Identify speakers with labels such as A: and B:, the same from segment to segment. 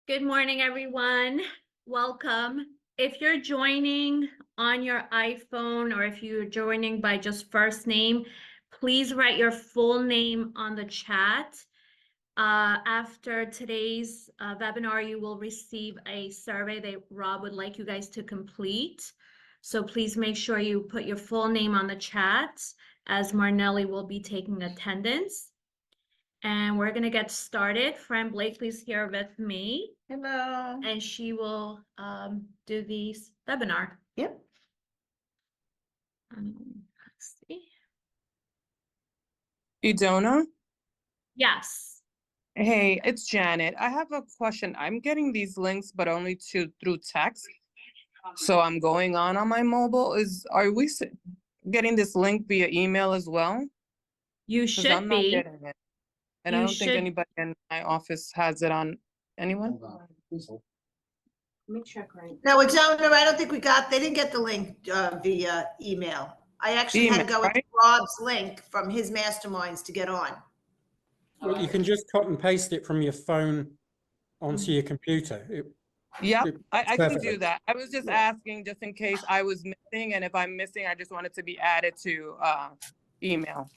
A: Good morning, everyone. Welcome. If you're joining on your iPhone or if you're joining by just first name, please write your full name on the chat. After today's webinar, you will receive a survey that Rob would like you guys to complete. So please make sure you put your full name on the chat as Marnelli will be taking attendance. And we're going to get started. Fran Blakely's here with me.
B: Hello.
A: And she will do the webinar.
B: Yep.
A: Let's see.
C: Idona?
A: Yes.
C: Hey, it's Janet. I have a question. I'm getting these links, but only through text. So I'm going on my mobile. Are we getting this link via email as well?
A: You
C: 'Cause
A: should
C: I'm not
A: be.
C: getting it. And I
A: You
C: don't think
A: should.
C: anybody in my office has it on. Anyone?
D: Let me check right.
B: No, it's no, I don't think they didn't get the link via email. I actually had to go with
C: Right?
B: Rob's link from his masterminds to get on.
D: Well, you can just copy and paste it from your phone onto your computer.
C: Yep, I can
D: perfectly.
C: do that. I was just asking just in case I was missing, and if I'm missing, I just wanted to be added to email.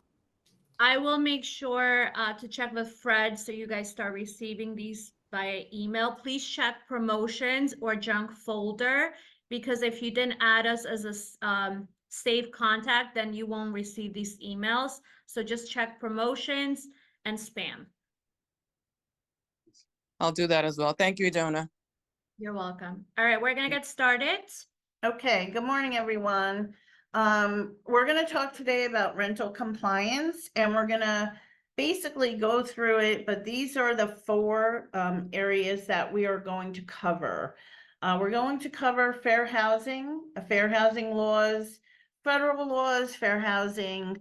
A: I will make sure to check with Fred so you guys start receiving these via email. Please check promotions or junk folder, because if you didn't add us as a saved contact, then you won't receive these emails. So just check promotions and spam.
C: I'll do that as well. Thank you, Idona.
A: You're welcome. All right, we're gonna get started.
B: Okay, good morning, everyone. We're going to talk today about rental compliance, and we're going to basically go through it, but these are the four areas that we are going to cover. We're going to cover fair housing laws, federal laws, fair housing,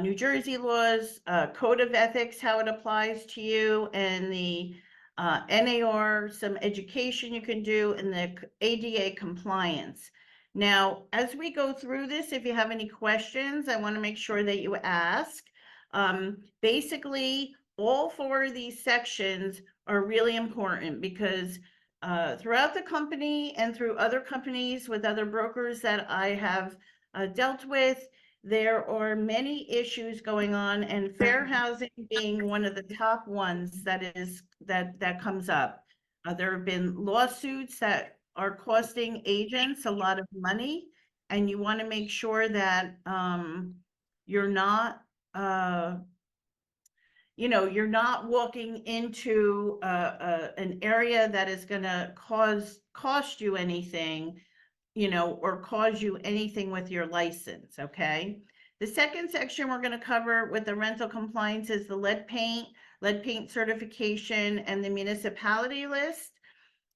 B: New Jersey laws, code of ethics, how it applies to you, and the NAR, some education you can do, and the ADA compliance. Now, as we go through this, if you have any questions, I want to make sure that you ask. Basically, all four of these sections are really important because throughout the company and through other companies with other brokers that I have dealt with, there are many issues going on, and fair housing being one of the top ones that comes up. There have been lawsuits that are costing agents a lot of money, and you want to make sure that you're not you're not walking into an area that is going to cost you anything, or cause you anything with your license. Okay. The second section we're going to cover with the rental compliance is the lead paint certification, and the municipality list.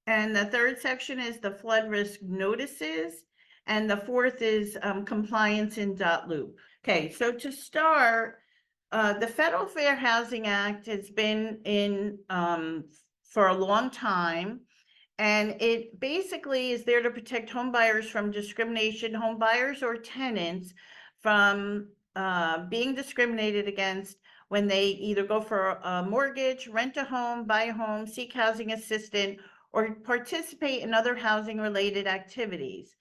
B: And the third section is the flood risk notices. And the fourth is compliance in Dotloop. Okay, so to start, the Federal Fair Housing Act has been in for a long time. And it basically is there to protect home buyers from discrimination, home buyers or tenants from being discriminated against when they either go for a mortgage, rent a home, buy a home, seek housing assistance, or participate in other housing related activities.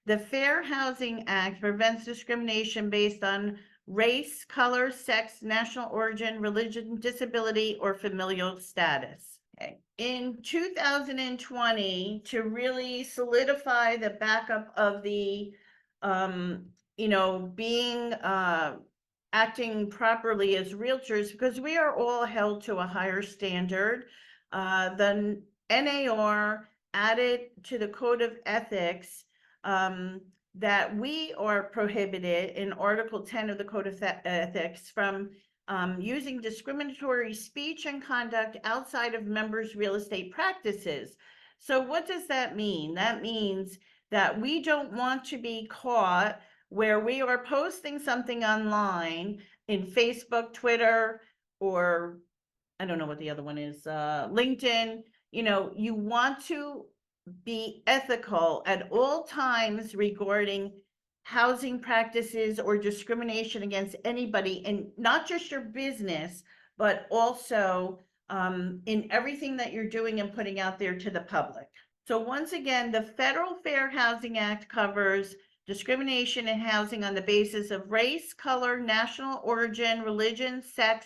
B: The Fair Housing Act prevents discrimination based on race, color, sex, national origin, religion, disability, or familial status. Okay. In 2020, to really solidify the backup of the, being acting properly as realtors, because we are all held to a higher standard, the NAR added to the code of ethics that we are prohibited in Article 10 of the Code of Ethics from using discriminatory speech and conduct outside of members' real estate practices. So what does that mean? That means that we don't want to be caught where we are posting something online in Facebook, Twitter, or I don't know what the other one is, LinkedIn. You want to be ethical at all times regarding housing practices or discrimination against anybody, and not just your business, but also in everything that you're doing and putting out there to the public. So once again, the Federal Fair Housing Act covers discrimination in housing on the basis of race, color, national origin, religion, sex,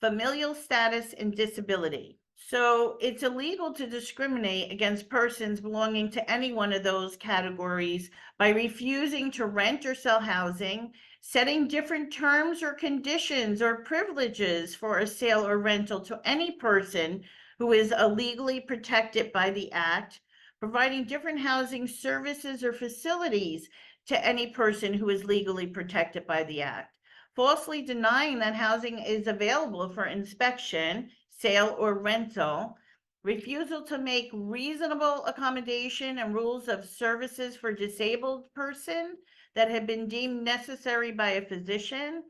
B: familial status, and disability. So it's illegal to discriminate against persons belonging to any one of those categories by refusing to rent or sell housing, setting different terms or conditions or privileges for a sale or rental to any person who is illegally protected by the act, providing different housing services or facilities to any person who is legally protected by the act, falsely denying that housing is available for inspection, sale, or rental, refusal to make reasonable accommodation and rules of services for disabled person that have been deemed necessary by a physician,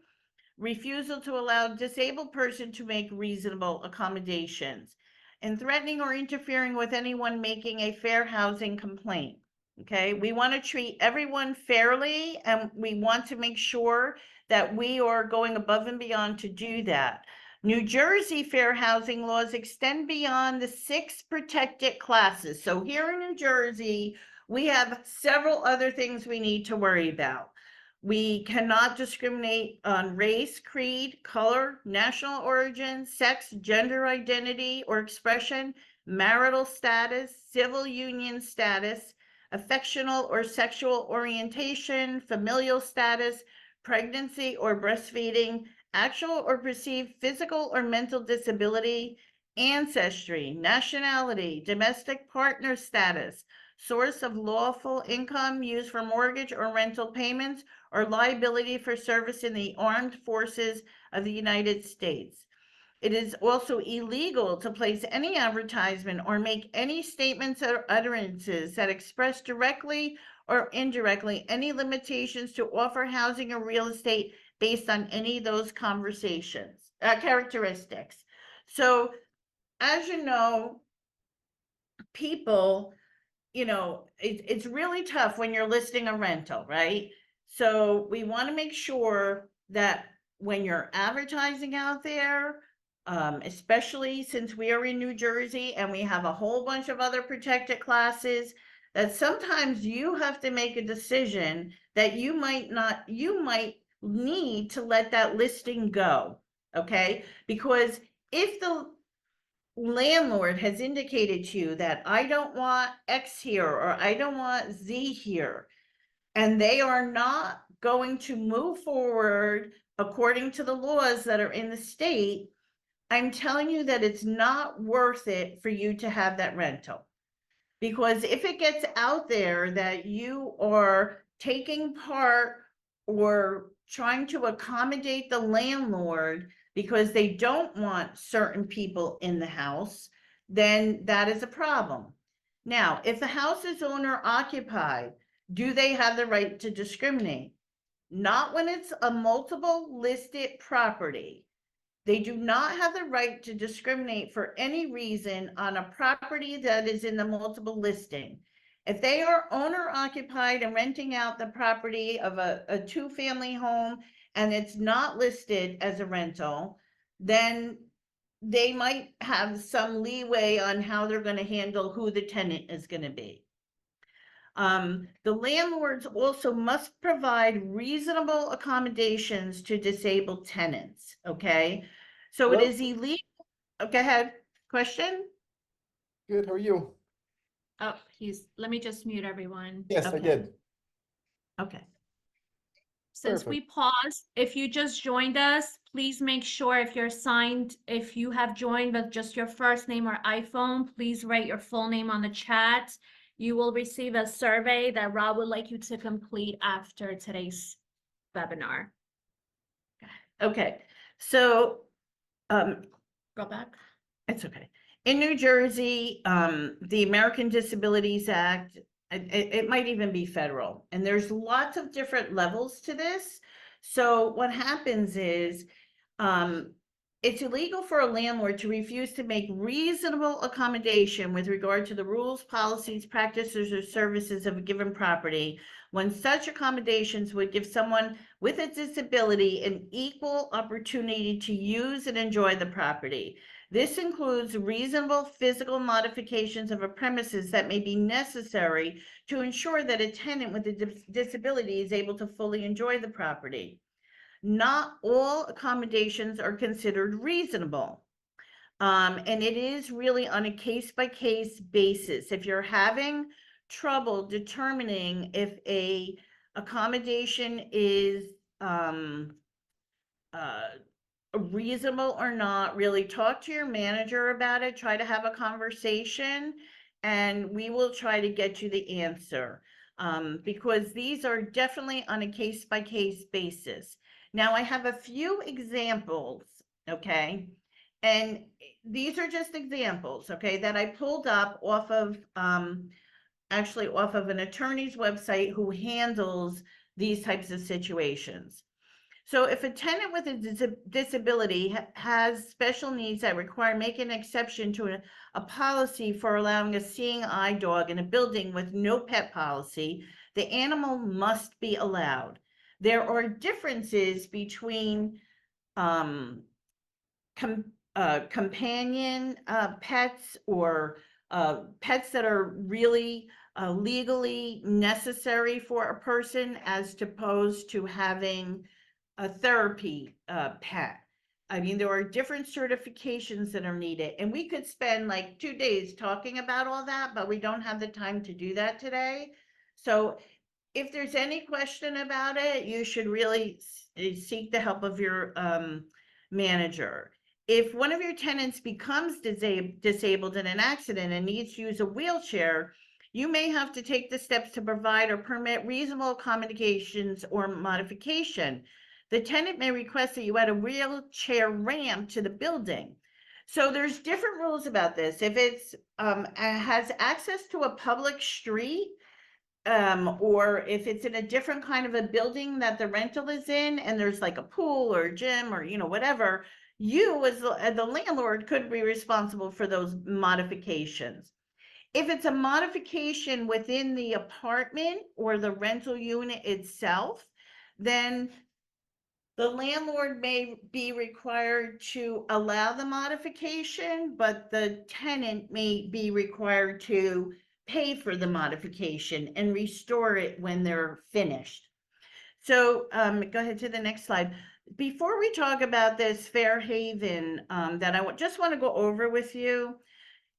B: refusal to allow disabled person to make reasonable accommodations, and threatening or interfering with anyone making a fair housing complaint. Okay, we want to treat everyone fairly, and we want to make sure that we are going above and beyond to do that. New Jersey fair housing laws extend beyond the 6 protected classes. So here in New Jersey, we have several other things we need to worry about. We cannot discriminate on race, creed, color, national origin, sex, gender identity or expression, marital status, civil union status, affectional or sexual orientation, familial status, pregnancy or breastfeeding, actual or perceived physical or mental disability, ancestry, nationality, domestic partner status, source of lawful income used for mortgage or rental payments, or liability for service in the armed forces of the United States. It is also illegal to place any advertisement or make any statements or utterances that express directly or indirectly any limitations to offer housing or real estate based on any of those characteristics. So, as you know, people, it's really tough when you're listing a rental, right? So we want to make sure that when you're advertising out there, especially since we are in New Jersey and we have a whole bunch of other protected classes, that sometimes you have to make a decision that you might need to let that listing go, okay? Because if the landlord has indicated to you that I don't want X here or I don't want Z here, and they are not going to move forward according to the laws that are in the state, I'm telling you that it's not worth it for you to have that rental. Because if it gets out there that you are taking part or trying to accommodate the landlord because they don't want certain people in the house, then that is a problem. Now, if the house is owner occupied, do they have the right to discriminate? Not when it's a multiple listed property. They do not have the right to discriminate for any reason on a property that is in the multiple listing. If they are owner occupied and renting out the property of a 2-family home and it's not listed as a rental, then they might have some leeway on how they're going to handle who the tenant is going to be. The landlords also must provide reasonable accommodations to disabled tenants, okay? So it
E: Hello?
B: is illegal. Go ahead. Question?
E: Good, how are you?
A: Oh, let me just mute everyone.
E: Yes, I
B: Okay.
E: did.
B: Okay.
A: Since we paused, if you just joined us, please make sure if you have joined with just your first name or iPhone, please write your full name on the chat. You will receive a survey that Rob would like you to complete after today's webinar.
B: Okay. So,
A: Go back.
B: it's okay. In New Jersey, the American Disabilities Act, it might even be federal, and there's lots of different levels to this. So what happens is, it's illegal for a landlord to refuse to make reasonable accommodation with regard to the rules, policies, practices, or services of a given property when such accommodations would give someone with a disability an equal opportunity to use and enjoy the property. This includes reasonable physical modifications of a premises that may be necessary to ensure that a tenant with a disability is able to fully enjoy the property. Not all accommodations are considered reasonable. And it is really on a case-by-case basis. If you're having trouble determining if a accommodation is reasonable or not, really talk to your manager about it, try to have a conversation, and we will try to get you the answer. Because these are definitely on a case-by-case basis. Now, I have a few examples, okay? And these are just examples, okay, that I pulled up off of, actually off of an attorney's website who handles these types of situations. So if a tenant with a disability has special needs that require making an exception to a policy for allowing a seeing eye dog in a building with no pet policy, the animal must be allowed. There are differences between companion pets or pets that are really legally necessary for a person as opposed to having a therapy pet. I mean, there are different certifications that are needed, and we could spend like 2 days talking about all that, but we don't have the time to do that today. So if there's any question about it, you should really seek the help of your manager. If one of your tenants becomes disabled in an accident and needs to use a wheelchair, you may have to take the steps to provide or permit reasonable accommodations or modification. The tenant may request that you add a wheelchair ramp to the building. So there's different rules about this. If it's has access to a public street, or if it's in a different kind of a building that the rental is in, and there's like a pool or a gym or, you know, whatever, you as the landlord could be responsible for those modifications. If it's a modification within the apartment or the rental unit itself, then the landlord may be required to allow the modification, but the tenant may be required to pay for the modification and restore it when they're finished. So go ahead to the next slide. Before we talk about this Fair Haven that I just want to go over with you,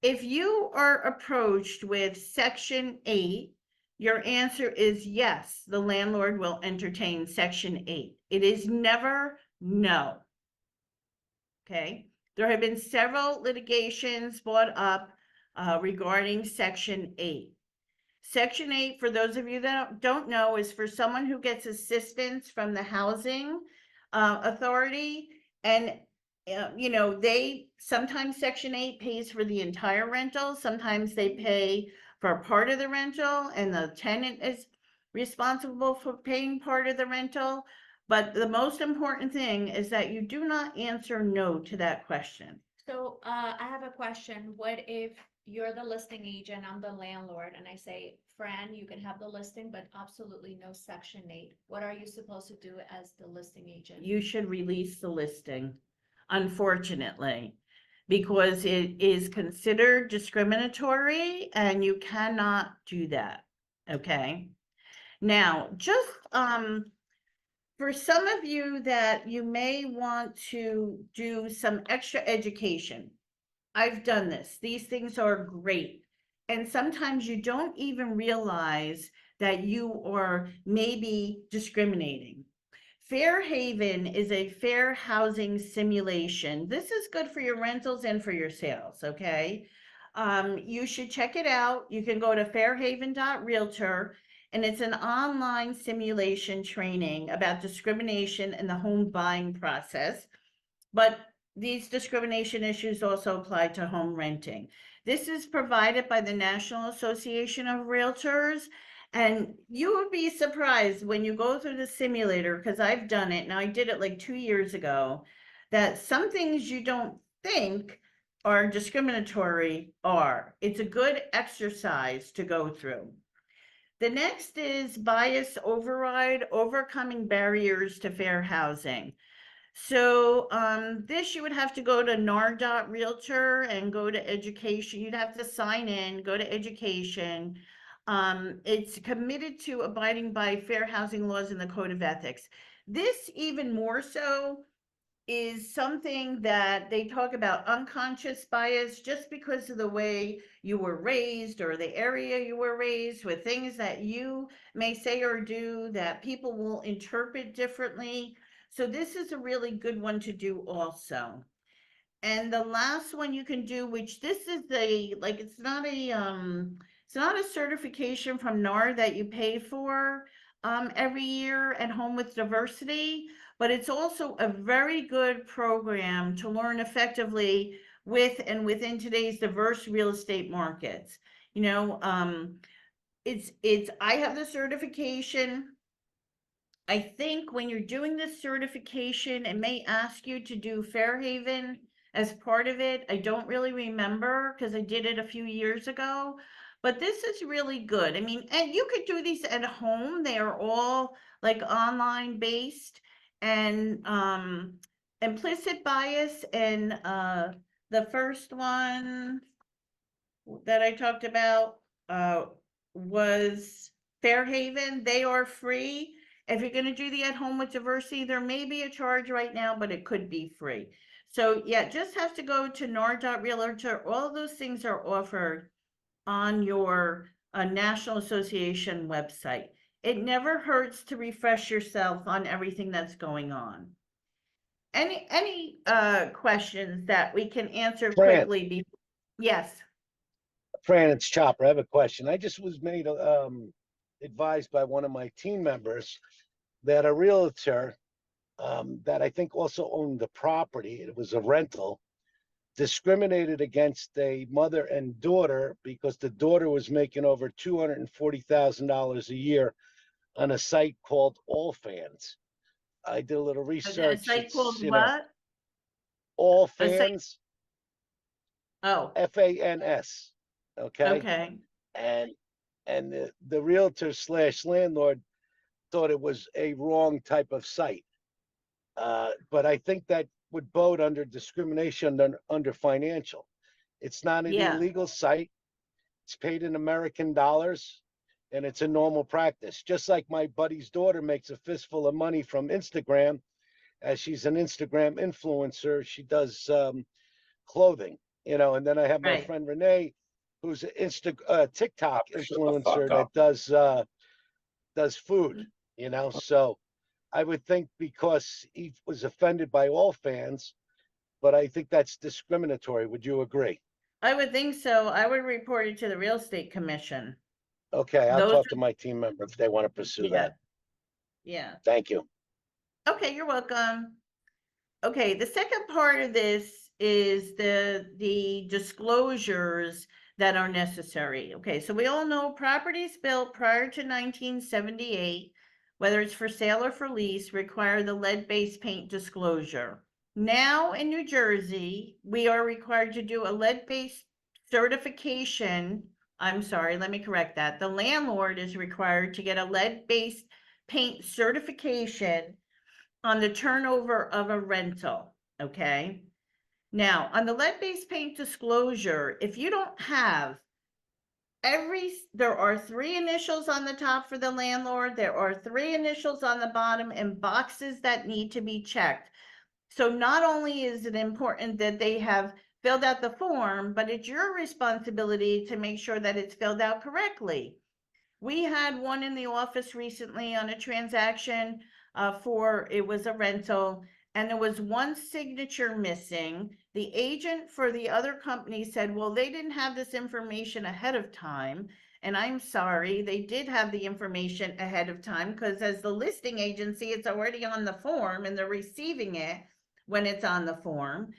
B: if you are approached with Section 8, your answer is yes, the landlord will entertain Section 8. It is never no. Okay, there have been several litigations brought up regarding Section 8. Section 8, for those of you that don't know, is for someone who gets assistance from the housing authority. And, you know, sometimes Section 8 pays for the entire rental. Sometimes they pay for a part of the rental and the tenant is responsible for paying part of the rental. But the most important thing is that you do not answer no to that question.
A: So I have a question. What if you're the listing agent, I'm the landlord, and I say, Fran, you can have the listing, but absolutely no Section 8. What are you supposed to do as the listing agent?
B: You should release the listing, unfortunately, because it is considered discriminatory and you cannot do that. Okay. Now, just for some of you that you may want to do some extra education, I've done this. These things are great. And sometimes you don't even realize that you are maybe discriminating. Fair Haven is a fair housing simulation. This is good for your rentals and for your sales, okay? You should check it out. You can go to fairhaven.realtor, and it's an online simulation training about discrimination in the home buying process. But these discrimination issues also apply to home renting. This is provided by the National Association of Realtors. And you would be surprised when you go through the simulator, because I've done it, now I did it like 2 years ago, that some things you don't think are discriminatory are. It's a good exercise to go through. The next is bias override, overcoming barriers to fair housing. So this you would have to go to nar.realtor and go to education. You'd have to sign in, go to education. It's committed to abiding by fair housing laws and the code of ethics. This even more so is something that they talk about unconscious bias just because of the way you were raised or the area you were raised, with things that you may say or do that people will interpret differently. So this is a really good one to do also. And the last one you can do, which this is it's not a certification from NAR that you pay for every year at Home with Diversity, but it's also a very good program to learn effectively with and within today's diverse real estate markets. You know, I have the certification. I think when you're doing this certification, it may ask you to do Fairhaven as part of it. I don't really remember because I did it a few years ago, but this is really good. I mean, and you could do these at home. They are all like online based, and implicit bias and the first one that I talked about was Fairhaven. They are free. If you're going to do the at home with diversity, there may be a charge right now, but it could be free. So yeah, just have to go to nar.realtor. All of those things are offered on your National Association website. It never hurts to refresh yourself on everything that's going on. Any questions that we can answer
F: Fran.
B: quickly? Yes.
F: Fran, it's Chopper. I have a question. I just was made advised by one of my team members that a realtor that I think also owned the property, it was a rental, discriminated against a mother and daughter because the daughter was making over $240,000 a year on a site called All Fans. I did a little
B: A
F: research.
B: site
F: It's,
B: called
F: you know,
B: what?
F: All
B: A site,
F: Fans,
B: oh,
F: FANS. Okay.
B: okay,
F: And the realtor slash landlord thought it was a wrong type of site. But I think that would bode under discrimination under financial. It's not an
B: yeah,
F: illegal site. It's paid in American dollars, and it's a normal practice. Just like my buddy's daughter makes a fistful of money from Instagram, as she's an Instagram influencer. She does clothing, you know. And then I have my
B: right.
F: friend Renee, who's an TikTok
G: Shut the fuck
F: influencer
G: up.
F: that does food, you know. So I would think because he was offended by all fans, but I think that's discriminatory. Would you agree?
B: I would think so. I would report it to the real estate commission.
F: Okay, I'll
B: Those,
F: talk to my team member if they want to pursue
B: yeah,
F: that.
B: yeah.
F: Thank you.
B: Okay, you're welcome. Okay, the second part of this is the disclosures that are necessary. Okay, so we all know properties built prior to 1978, whether it's for sale or for lease, require the lead-based paint disclosure. Now in New Jersey, we are required to do a lead-based certification. I'm sorry, let me correct that. The landlord is required to get a lead-based paint certification on the turnover of a rental, okay? Now, on the lead-based paint disclosure, if you don't have there are 3 initials on the top for the landlord, there are 3 initials on the bottom, and boxes that need to be checked. So not only is it important that they have filled out the form, but it's your responsibility to make sure that it's filled out correctly. We had one in the office recently on a transaction it was a rental, and there was one signature missing. The agent for the other company said, well, they didn't have this information ahead of time. And I'm sorry, they did have the information ahead of time, because as the listing agency, it's already on the form and they're receiving it when it's on the form.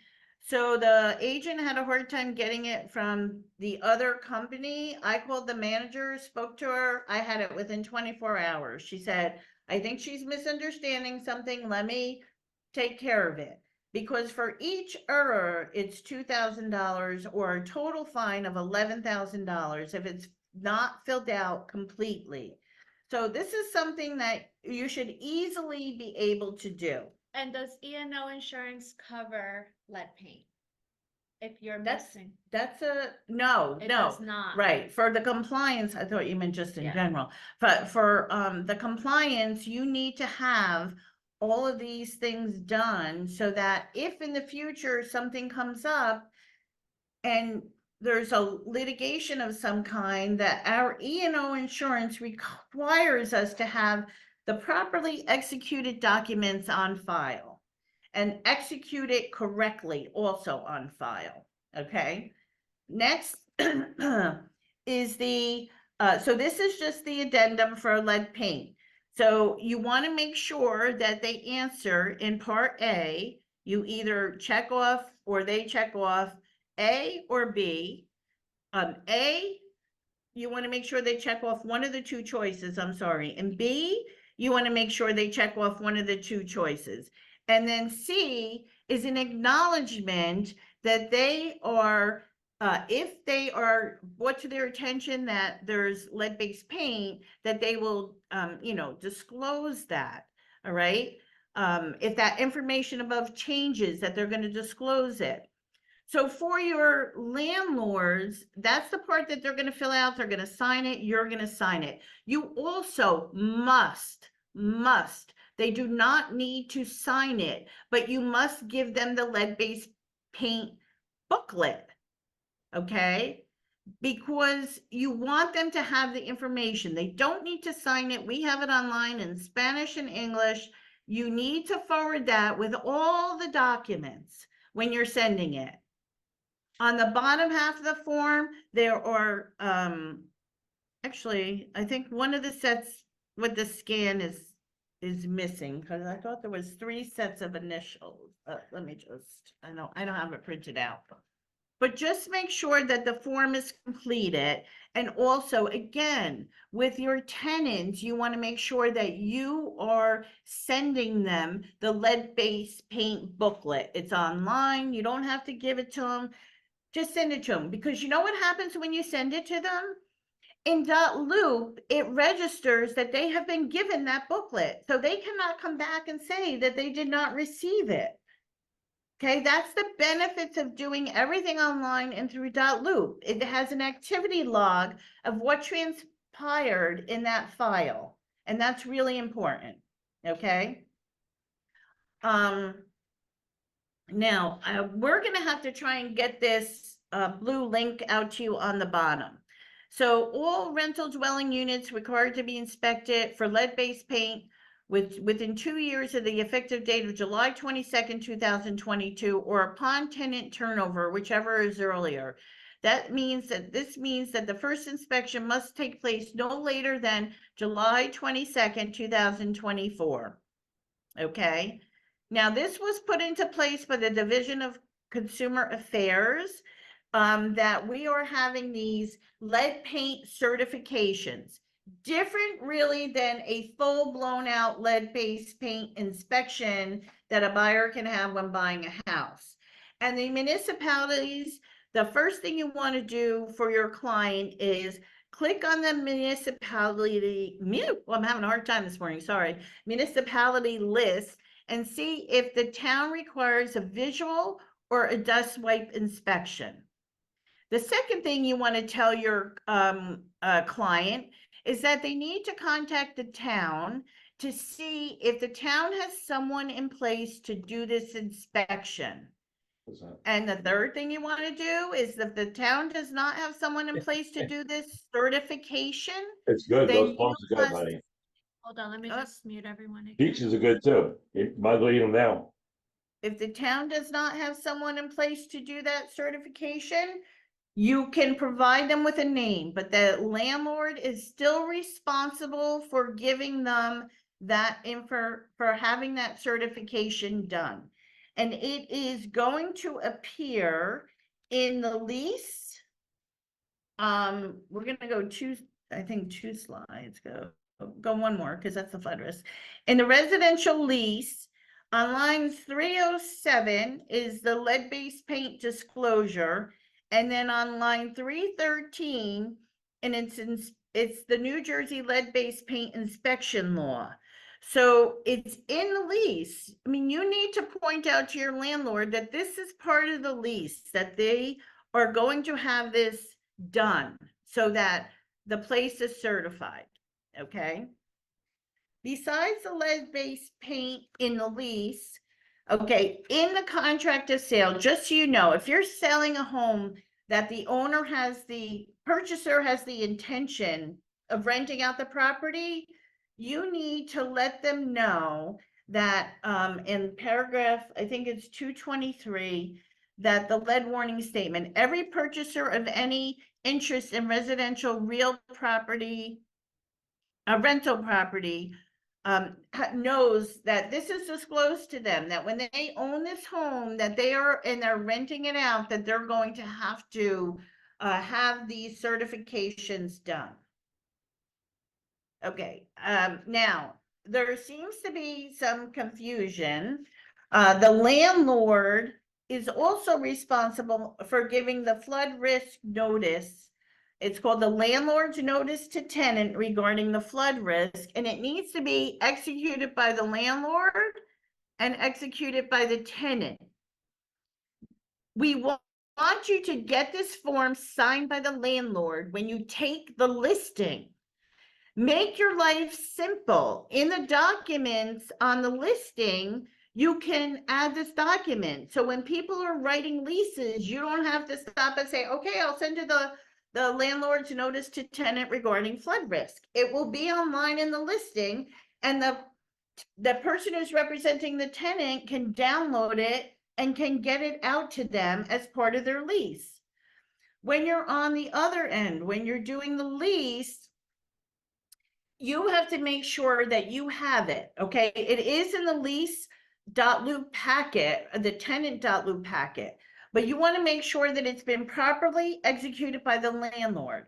B: So the agent had a hard time getting it from the other company. I called the manager, spoke to her. I had it within 24 hours. She said, I think she's misunderstanding something. Let me take care of it. Because for each error, it's $2,000 or a total fine of $11,000 if it's not filled out completely. So this is something that you should easily be able to do.
A: And does E&O insurance cover lead paint? If you're
B: That's-
A: missing,
B: That's no,
A: it
B: no.
A: does not.
B: Right, for the compliance, I thought you meant just in
A: Yeah.
B: general, but for the compliance, you need to have all of these things done so that if in the future something comes up and there's a litigation of some kind, that our E&O insurance requires us to have the properly executed documents on file and execute it correctly also on file, okay? Next is so this is just the addendum for lead paint. So you want to make sure that they answer in part A, you either check off or they check off A or B. A, you want to make sure they check off one of the two choices, I'm sorry. And B, you want to make sure they check off one of the two choices. And then C is an acknowledgement that they are, if they are brought to their attention that there's lead-based paint, that they will, disclose that, all right? If that information above changes, that they're going to disclose it. So for your landlords, that's the part that they're going to fill out. They're going to sign it. You're going to sign it. You also must, they do not need to sign it, but you must give them the lead-based paint booklet, okay? Because you want them to have the information. They don't need to sign it. We have it online in Spanish and English. You need to forward that with all the documents when you're sending it. On the bottom half of the form, there are, actually, I think one of the sets with the scan is missing, because I thought there was 3 sets of initials. Let me just, I don't have it printed out. But just make sure that the form is completed. And also, again, with your tenants, you want to make sure that you are sending them the lead-based paint booklet. It's online. You don't have to give it to them. Just send it to them, because you know what happens when you send it to them? In Dotloop, it registers that they have been given that booklet. So they cannot come back and say that they did not receive it. Okay, that's the benefits of doing everything online and through Dotloop. It has an activity log of what transpired in that file. And that's really important, okay? Now, we're going to have to try and get this blue link out to you on the bottom. So all rental dwelling units required to be inspected for lead-based paint within 2 years of the effective date of July 22nd, 2022, or upon tenant turnover, whichever is earlier. This means that the first inspection must take place no later than July 22nd, 2024. Okay? Now, this was put into place by the Division of Consumer Affairs, that we are having these lead paint certifications. Different really than a full blown out lead-based paint inspection that a buyer can have when buying a house. And the municipalities, the first thing you want to do for your client is click on the municipality, I'm having a hard time this morning, sorry, municipality list, and see if the town requires a visual or a dust wipe inspection. The second thing you want to tell your client is that they need to contact the town to see if the town has someone in place to do this inspection. And the third thing you want to do is if the town does not have someone in place to do this certification,
G: It's good,
B: then
G: those pumps
B: you
G: are good,
B: must-
G: honey.
A: Hold on, let me
B: Uh,
A: just mute everyone again.
G: Peaches are good too. You might as well eat them now.
B: if the town does not have someone in place to do that certification, you can provide them with a name, but the landlord is still responsible for giving them that for having that certification done. And it is going to appear in the lease. We're gonna go I think two slides, go one more, because that's the flood risk. In the residential lease, on line 307 is the lead-based paint disclosure. And then on line 313, and it's the New Jersey lead-based paint inspection law. So it's in the lease. I mean, you need to point out to your landlord that this is part of the lease, that they are going to have this done so that the place is certified, okay? Besides the lead-based paint in the lease, okay, in the contract of sale, just so you know, if you're selling a home that the purchaser has the intention of renting out the property, you need to let them know that in paragraph, I think it's 223, that the lead warning statement, every purchaser of any interest in residential real property, a rental property, knows that this is disclosed to them, that when they own this home, that they're renting it out, that they're going to have to have these certifications done. Okay, now, there seems to be some confusion. The landlord is also responsible for giving the flood risk notice. It's called the landlord's notice to tenant regarding the flood risk, and it needs to be executed by the landlord and executed by the tenant. We want you to get this form signed by the landlord when you take the listing. Make your life simple. In the documents on the listing, you can add this document. So when people are writing leases, you don't have to stop and say, okay, I'll send you the landlord's notice to tenant regarding flood risk. It will be online in the listing, and the person who's representing the tenant can download it and can get it out to them as part of their lease. When you're on the other end, when you're doing the lease, you have to make sure that you have it, okay? It is in the lease Dotloop packet, the tenant Dotloop packet, but you want to make sure that it's been properly executed by the landlord.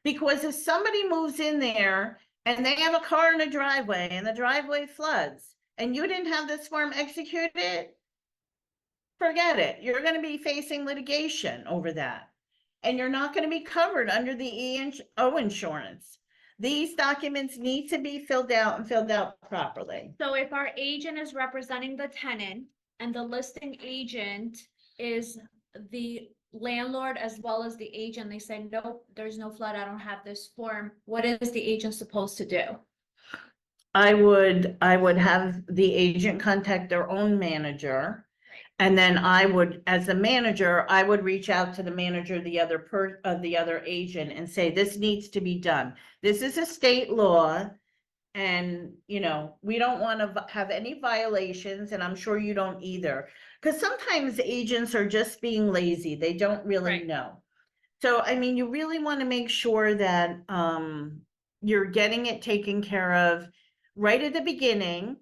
B: Because if somebody moves in there and they have a car in a driveway and the driveway floods and you didn't have this form executed, forget it. You're going to be facing litigation over that. And you're not going to be covered under the E&O insurance. These documents need to be filled out and filled out properly.
A: So if our agent is representing the tenant and the listing agent is the landlord as well as the agent, they say, nope, there's no flood, I don't have this form, what is the agent supposed to do?
B: I would have the agent contact their own manager. And then I would, as the manager, I would reach out to the manager, the other agent, and say, this needs to be done. This is a state law. And, you know, we don't want to have any violations, and I'm sure you don't either. Because sometimes agents are just being lazy. They don't really
A: Right.
B: know. So, I mean, you really want to make sure that you're getting it taken care of right at the beginning.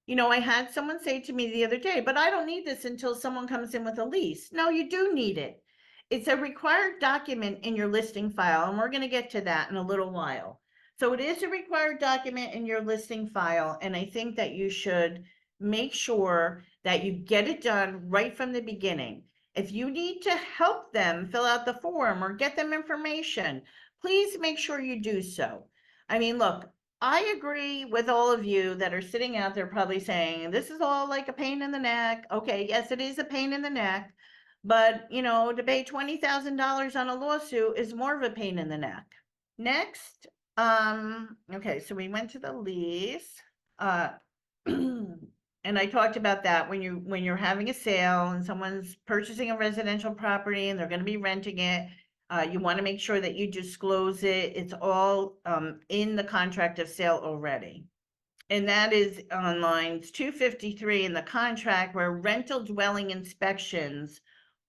B: You know, I had someone say to me the other day, but I don't need this until someone comes in with a lease. No, you do need it. It's a required document in your listing file, and we're going to get to that in a little while. So it is a required document in your listing file, and I think that you should make sure that you get it done right from the beginning. If you need to help them fill out the form or get them information, please make sure you do so. I mean, look, I agree with all of you that are sitting out there probably saying, this is all like a pain in the neck. Okay, yes, it is a pain in the neck, but you know, to pay $20,000 on a lawsuit is more of a pain in the neck. Next, okay, so we went to the lease. And I talked about that when you're having a sale and someone's purchasing a residential property and they're going to be renting it. You want to make sure that you disclose it. It's all in the contract of sale already. And that is on lines 253 in the contract, where rental dwelling inspections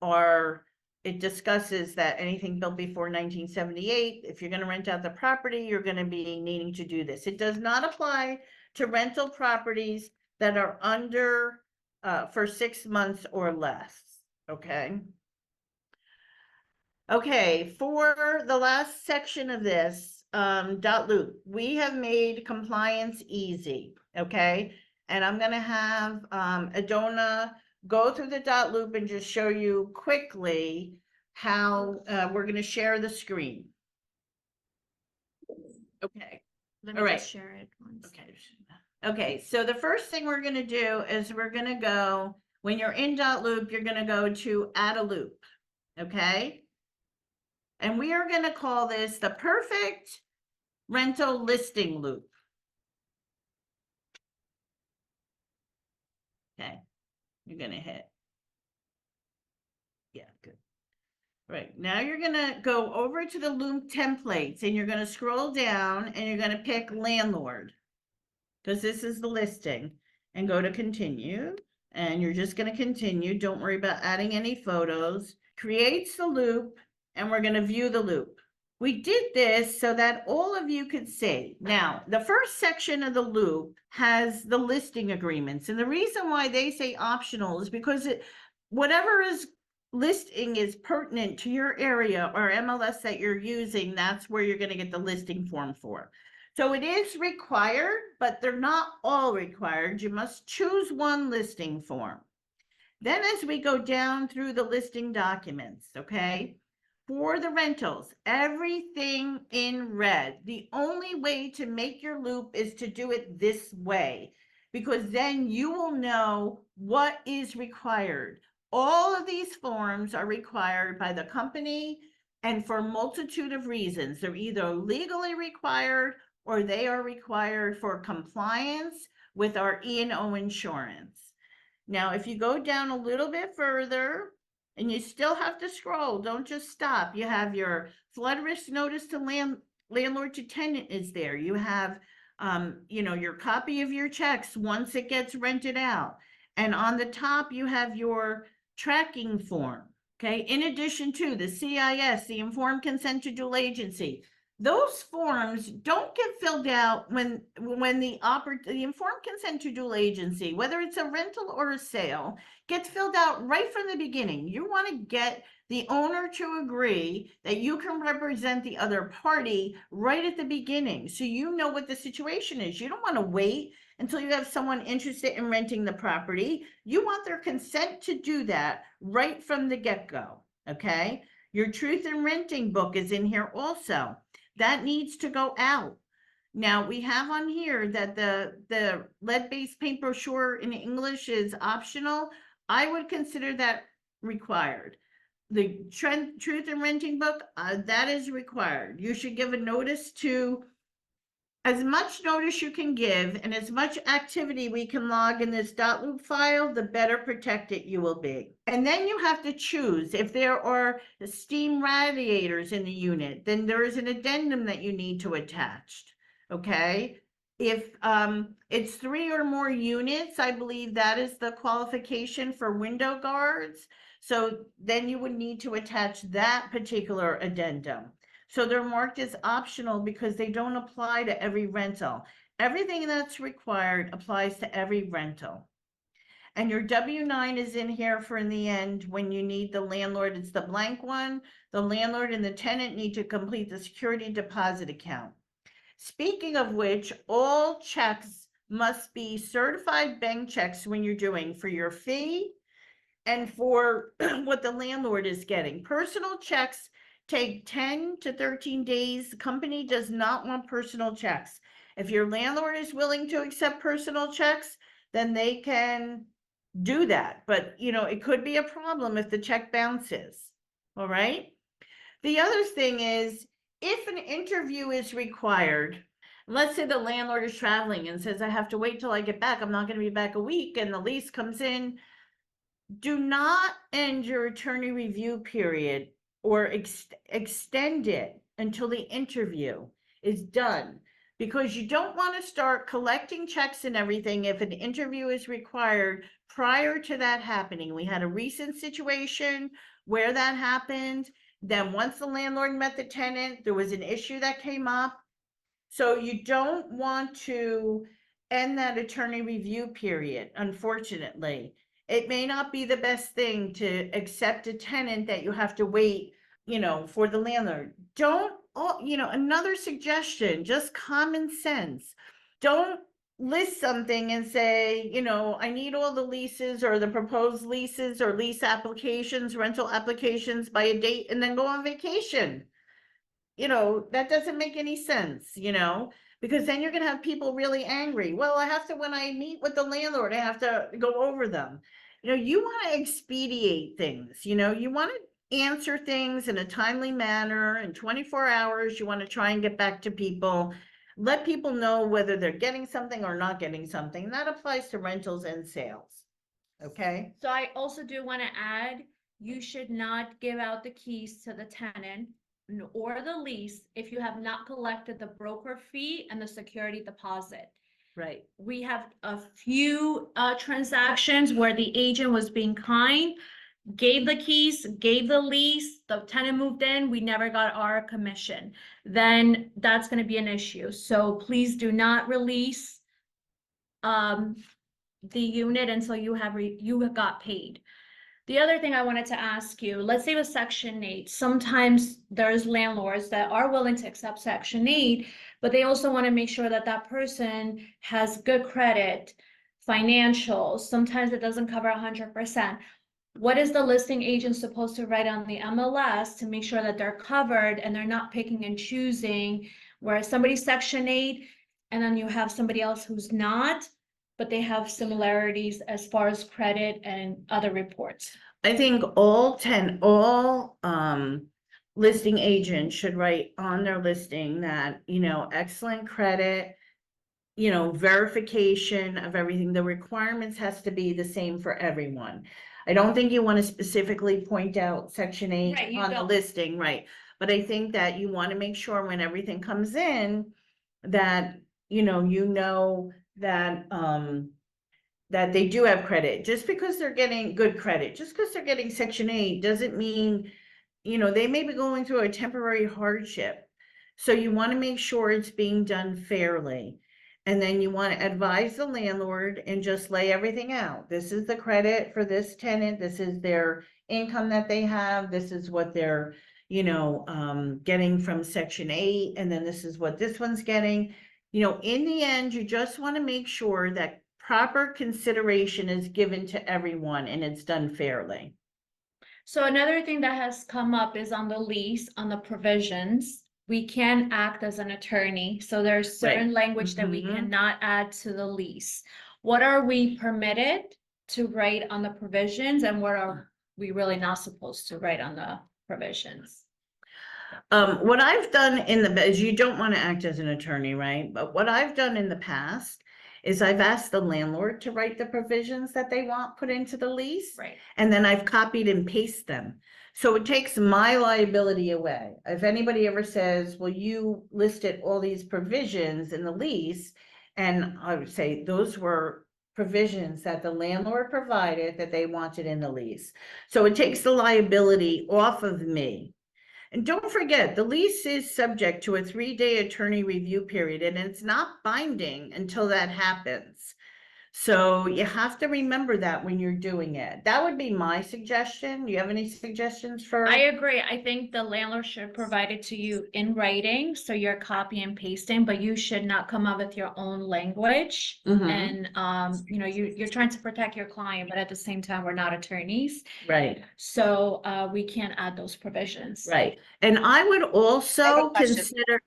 B: are, it discusses that anything built before 1978, if you're going to rent out the property, you're going to be needing to do this. It does not apply to rental properties that are under for 6 months or less. Okay. Okay, for the last section of this, Dotloop, we have made compliance easy, okay? And I'm gonna have Adona go through the Dotloop and just show you quickly how we're gonna share the screen. Okay,
A: Let me
B: All right.
A: just share it once.
B: okay. Okay, so the first thing we're gonna do is we're gonna go, when you're in Dotloop, you're gonna go to add a loop, okay? And we are gonna call this the perfect rental listing loop. Okay, you're gonna hit. Yeah, good. Right, now you're gonna go over to the loop templates and you're gonna scroll down and you're gonna pick landlord. Because this is the listing, and go to continue. And you're just gonna continue, don't worry about adding any photos. Creates the loop, and we're gonna view the loop. We did this so that all of you could see. Now, the first section of the loop has the listing agreements. And the reason why they say optional is because whatever is listing is pertinent to your area or MLS that you're using, that's where you're going to get the listing form for. So it is required, but they're not all required. You must choose one listing form. Then as we go down through the listing documents, okay, for the rentals, everything in red. The only way to make your loop is to do it this way, because then you will know what is required. All of these forms are required by the company and for a multitude of reasons. They're either legally required or they are required for compliance with our E&O insurance. Now, if you go down a little bit further, and you still have to scroll, don't just stop. You have your flood risk notice to landlord to tenant is there. You have, your copy of your checks once it gets rented out. And on the top, you have your tracking form, okay? In addition to the CIS, the informed consent to dual agency. Those forms don't get filled out when the informed consent to dual agency, whether it's a rental or a sale, gets filled out right from the beginning. You want to get the owner to agree that you can represent the other party right at the beginning, so you know what the situation is. You don't want to wait until you have someone interested in renting the property. You want their consent to do that right from the get-go, okay? Your truth in renting book is in here also. That needs to go out. Now, we have on here that the lead-based paint brochure in English is optional. I would consider that required. The truth in renting book, that is required. You should give a notice to, as much notice you can give and as much activity we can log in this Dotloop file, the better protected you will be. And then you have to choose if there are steam radiators in the unit, then there is an addendum that you need to attach, okay? If it's 3 or more units, I believe that is the qualification for window guards. So then you would need to attach that particular addendum. So they're marked as optional because they don't apply to every rental. Everything that's required applies to every rental. And your W-9 is in here for in the end when you need the landlord. It's the blank one. The landlord and the tenant need to complete the security deposit account. Speaking of which, all checks must be certified bank checks when you're doing for your fee and for what the landlord is getting. Personal checks take 10 to 13 days. The company does not want personal checks. If your landlord is willing to accept personal checks, then they can do that. But, it could be a problem if the check bounces. All right. The other thing is, if an interview is required, let's say the landlord is traveling and says, I have to wait till I get back. I'm not going to be back a week. And the lease comes in. Do not end your attorney review period or extend it until the interview is done, because you don't want to start collecting checks and everything if an interview is required prior to that happening. We had a recent situation where that happened. Then once the landlord met the tenant, there was an issue that came up. So you don't want to end that attorney review period, unfortunately. It may not be the best thing to accept a tenant that you have to wait, for the landlord. Another suggestion, just common sense. Don't list something and say, I need all the leases or the proposed leases or lease applications, rental applications by a date, and then go on vacation. That doesn't make any sense, Because then you're gonna have people really angry. Well, I have to, when I meet with the landlord, I have to go over them. You know, you want to expedite things, you know, you want to answer things in a timely manner. In 24 hours, you want to try and get back to people. Let people know whether they're getting something or not getting something. That applies to rentals and sales. Okay?
A: So I also do want to add, you should not give out the keys to the tenant or the lease if you have not collected the broker fee and the security deposit.
B: Right.
A: We have a few transactions where the agent was being kind, gave the keys, gave the lease, the tenant moved in, we never got our commission. Then that's gonna be an issue. So please do not release the unit until you have got paid. The other thing I wanted to ask you, let's say with Section 8, sometimes there's landlords that are willing to accept Section 8, but they also want to make sure that that person has good credit, financials. Sometimes it doesn't cover 100%. What is the listing agent supposed to write on the MLS to make sure that they're covered and they're not picking and choosing where somebody's Section 8 and then you have somebody else who's not, but they have similarities as far as credit and other reports?
B: I think all listing agents should write on their listing that, you know, excellent credit, you know, verification of everything. The requirements has to be the same for everyone. I don't think you want to specifically point out Section 8
A: Right, you
B: on the
A: don't.
B: listing, right? But I think that you want to make sure when everything comes in that, you know that that they do have credit. Just because they're getting good credit, just because they're getting Section 8 doesn't mean, you know, they may be going through a temporary hardship. So you want to make sure it's being done fairly. And then you want to advise the landlord and just lay everything out. This is the credit for this tenant. This is their income that they have. This is what they're, you know, getting from Section 8. And then this is what this one's getting. You know, in the end, you just want to make sure that proper consideration is given to everyone and it's done fairly.
A: So another thing that has come up is on the lease, on the provisions, we can act as an attorney. So there's certain language that we
B: Mhm.
A: cannot add to the lease. What are we permitted to write on the provisions and what are we really not supposed to write on the provisions?
B: What I've done is you don't want to act as an attorney, right? But what I've done in the past is I've asked the landlord to write the provisions that they want put into the lease.
A: Right.
B: And then I've copied and pasted them. So it takes my liability away. If anybody ever says, well, you listed all these provisions in the lease, and I would say those were provisions that the landlord provided that they wanted in the lease. So it takes the liability off of me. And don't forget, the lease is subject to a 3-day attorney review period, and it's not binding until that happens. So you have to remember that when you're doing it. That would be my suggestion. Do you have any suggestions for?
A: I agree. I think the landlord should provide it to you in writing, so you're copy and pasting, but you should not come up with your own language.
B: Mhm.
A: And, you know, you're trying to protect your client, but at the same time, we're not attorneys.
B: Right,
A: So, we can't add those provisions.
B: right. And I would also
H: question.
B: consider,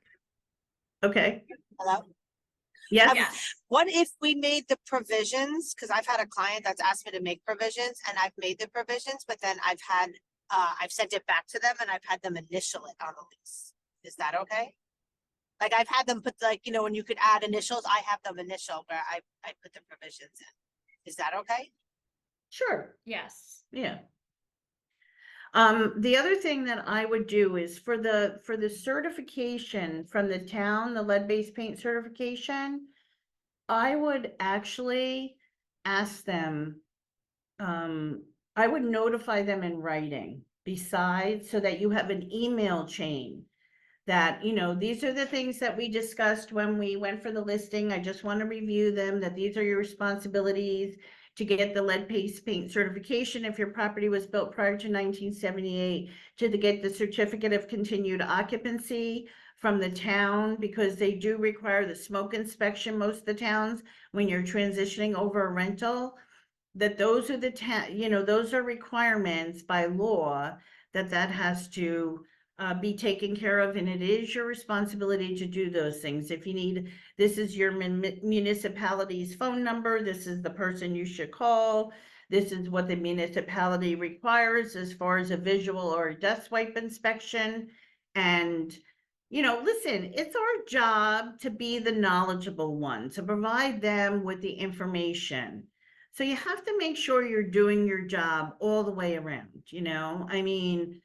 B: okay,
H: Hello?
B: yes,
A: Yes.
H: What if we made the provisions, because I've had a client that's asked me to make provisions and I've made the provisions, but then I've sent it back to them and I've had them initial it on the lease. Is that okay? Like I've had them put like, you know, when you could add initials, I have them initial where I put the provisions in. Is that okay?
B: sure.
A: Yes.
B: Yeah. The other thing that I would do is for the certification from the town, the lead-based paint certification, I would actually ask them, I would notify them in writing besides, so that you have an email chain that, you know, these are the things that we discussed when we went for the listing. I just want to review them, that these are your responsibilities to get the lead paste paint certification if your property was built prior to 1978, to get the certificate of continued occupancy from the town, because they do require the smoke inspection, most of the towns, when you're transitioning over a rental, that those are the you know, those are requirements by law that has to be taken care of, and it is your responsibility to do those things. If you need, this is your municipality's phone number, this is the person you should call, this is what the municipality requires as far as a visual or a desk swipe inspection. And, you know, listen, it's our job to be the knowledgeable one, to provide them with the information. So you have to make sure you're doing your job all the way around, you know? I mean,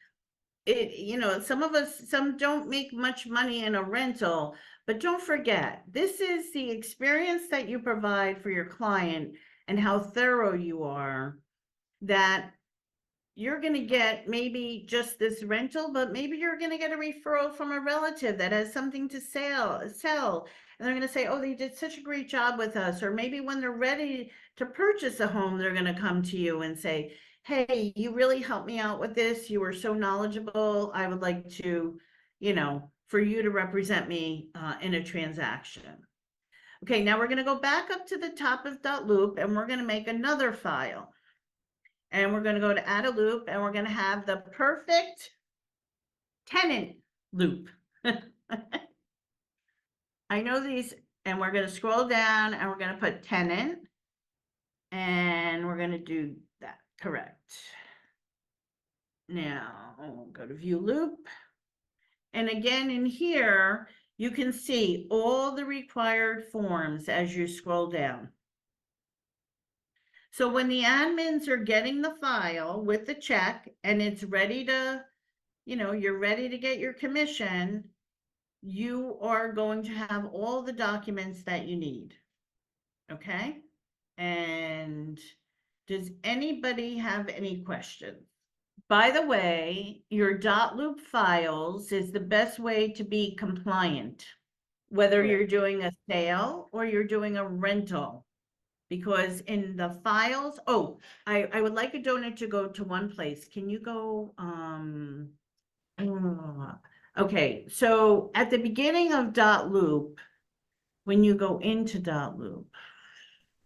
B: you know, some don't make much money in a rental, but don't forget, this is the experience that you provide for your client and how thorough you are, that you're going to get maybe just this rental, but maybe you're going to get a referral from a relative that has something to sell, and they're going to say, oh, they did such a great job with us. Or maybe when they're ready to purchase a home, they're going to come to you and say, hey, you really helped me out with this. You were so knowledgeable. I would like to, you know, for you to represent me in a transaction. Okay, now we're going to go back up to the top of Dotloop, and we're going to make another file. And we're going to go to add a loop, and we're going to have the perfect tenant loop. I know these, and we're going to scroll down, and we're going to put tenant, and we're going to do that. Correct. Now we'll go to view loop. And again, in here, you can see all the required forms as you scroll down. So when the admins are getting the file with the check and it's ready to, you know, you're ready to get your commission, you are going to have all the documents that you need. Okay? And does anybody have any questions? By the way, your Dotloop files is the best way to be compliant, whether you're doing a sale or you're doing a rental. Because in the files, oh, I would like a donor to go to one place. Can you go, okay, so at the beginning of Dotloop, when you go into Dotloop,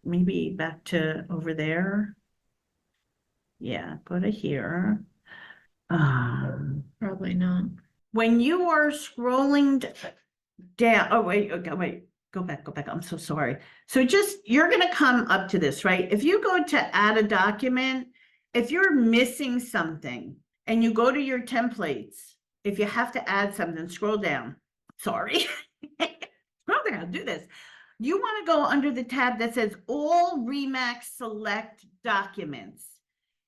B: maybe back to over there. Yeah, go to here.
A: Probably not.
B: When you are scrolling down, oh, wait, okay, wait. Go back. I'm so sorry. So just, you're going to come up to this, right? If you go to add a document, if you're missing something and you go to your templates, if you have to add something, scroll down. Sorry. Scroll down, do this. You want to go under the tab that says all RE/MAX select documents.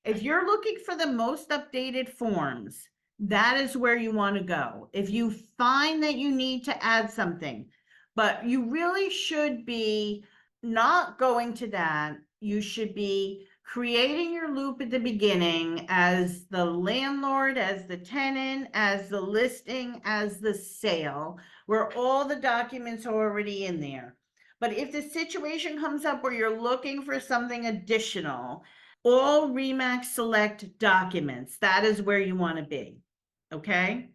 B: If you're looking for the most updated forms, that is where you want to go. If you find that you need to add something, but you really should be not going to that. You should be creating your loop at the beginning as the landlord, as the tenant, as the listing, as the sale, where all the documents are already in there. But if the situation comes up where you're looking for something additional, all RE/MAX select documents, that is where you want to be. Okay?